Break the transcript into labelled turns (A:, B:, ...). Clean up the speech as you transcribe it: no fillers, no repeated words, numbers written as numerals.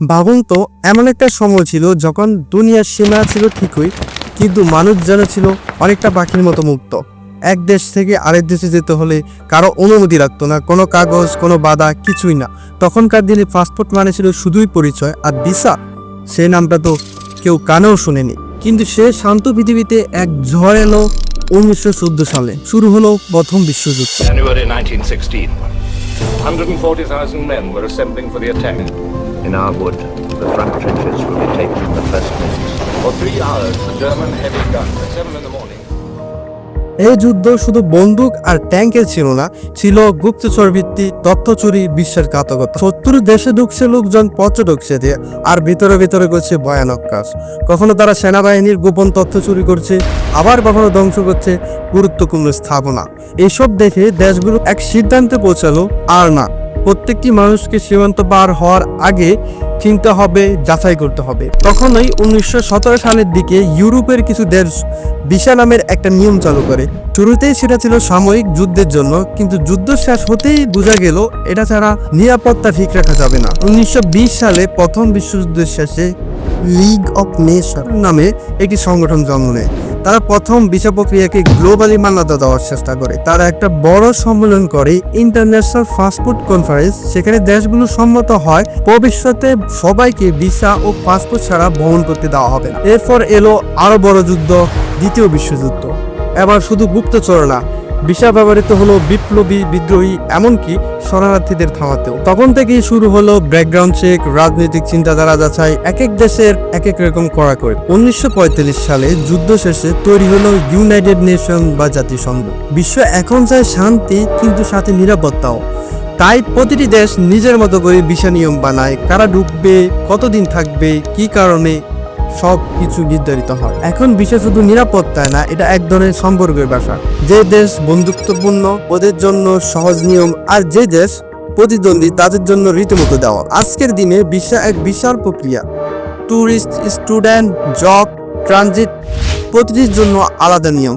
A: ভাবুন তো, এমন একটা সময় ছিল যখন দুনিয়ার সীমা ছিল ঠিকই, কিন্তু মানুষ যেন ছিল অনেকটা পাখির মতো মুক্ত। এক দেশ থেকে আরেক দেশে যেতে হলে কারো অনুমতি রাখতো না, কোনো কাগজ, কোনো বাধা, কিছুই না। তখনকার দিনে পাসপোর্ট মানে ছিল শুধুই পরিচয়, আর ভিসা, সেই নামটা তো কেউ কানেও শুনেনি। কিন্তু সে শান্ত পৃথিবীতে এক ঝড় এলো 1914 সালে। শুরু হলো প্রথম বিশ্বযুদ্ধ।
B: January 1916. 140,000 men were assembling for the attack.
C: In our wood, the front trenches will be taken in the first minutes.
B: For 3 hours, the German heavy guns at 7 in the morning.
A: এই যুদ্ধ শুধু বন্দুক আর ট্যাঙ্কের ছিল না, ছিল গুপ্তচর ভিত্তিক তথ্য চুরি, বিশ্বাসঘাতকতা। 70 দেশে ঢুকছে লোকজন, পত্র ঢুকছে দিয়ে, আর ভিতরে ভিতরে করছে ভয়ানক কাজ। কখনো তারা সেনাবাহিনীর গোপন তথ্য চুরি করছে, আবার কখনো ধ্বংস করছে গুরুত্বপূর্ণ স্থাপনা। এইসব দেখে দেশগুলো এক সিদ্ধান্তে পৌঁছালো, আর না, প্রত্যেকটি মানুষকে সীমান্ত পার হওয়ার আগে চিন্তা হবে, যাচাই করতে হবে। তখনই 1917 সালের দিকে ইউরোপের কিছু দেশ ভিসা নামের একটা নিয়ম চালু করে। শুরুতেই সেটা ছিল সাময়িক যুদ্ধের জন্য, কিন্তু যুদ্ধ শেষ হতেই বোঝা গেল এটা ছাড়া নিরাপত্তা ঠিক রাখা যাবে না। 1920 সালে প্রথম বিশ্বযুদ্ধের শেষে লিগ অফ নেশন নামে একটি সংগঠন জন্ম নেয়। তারা প্রথম ভিসা প্রক্রিয়াকে গ্লোবালি মান্যতা দেওয়ার চেষ্টা করে। তারা একটা বড় সম্মেলন করে, ইন্টারন্যাশনাল পাসপোর্ট কনফারেন্স। সেখানে দেশগুলো সম্মত হয় ভবিষ্যতে সবাইকে ভিসা ও পাসপোর্ট ছাড়া ভ্রমণ করতে দেওয়া হবে না। এরপর এলো আরো বড় যুদ্ধ, দ্বিতীয় বিশ্বযুদ্ধ। এবার শুধু গুপ্তচর না, ভিসা ব্যবহৃত হলো বিপ্লবী, বিদ্রোহী, এমনকি শরণার্থীদের থামাতেও। তখন থেকেই শুরু হলো ব্যাকগ্রাউন্ড চেক, রাজনৈতিক চিন্তাধারা যাচাই, এক এক দেশের এক এক রকম কড়াকড়ি। 1945 সালে যুদ্ধ শেষে তৈরি হলো ইউনাইটেড নেশন বা জাতিসংঘ। বিশ্ব এখন চায় শান্তি, কিন্তু সাথে নিরাপত্তাও। তাই প্রতিটি দেশ নিজের মতো করে ভিসা নিয়ম বানায়, কারা ঢুকবে, কতদিন থাকবে, কি কারণে, সব কিছু নির্ধারিত হয়। এখন বিষয় শুধু নিরাপত্তায় না, এটা এক ধরনের সম্পর্কের ভাষা। যে দেশ বন্ধুত্বপূর্ণ ওদের জন্য সহজ নিয়ম, আর যে দেশ প্রতিদ্বন্দ্বী তাদের জন্য রীতিমতো দেওয়া। আজকের দিনে ভিসা এক বিশাল প্রক্রিয়া। ট্যুরিস্ট, স্টুডেন্ট, জব, ট্রানজিট, প্রতিটির জন্য আলাদা নিয়ম।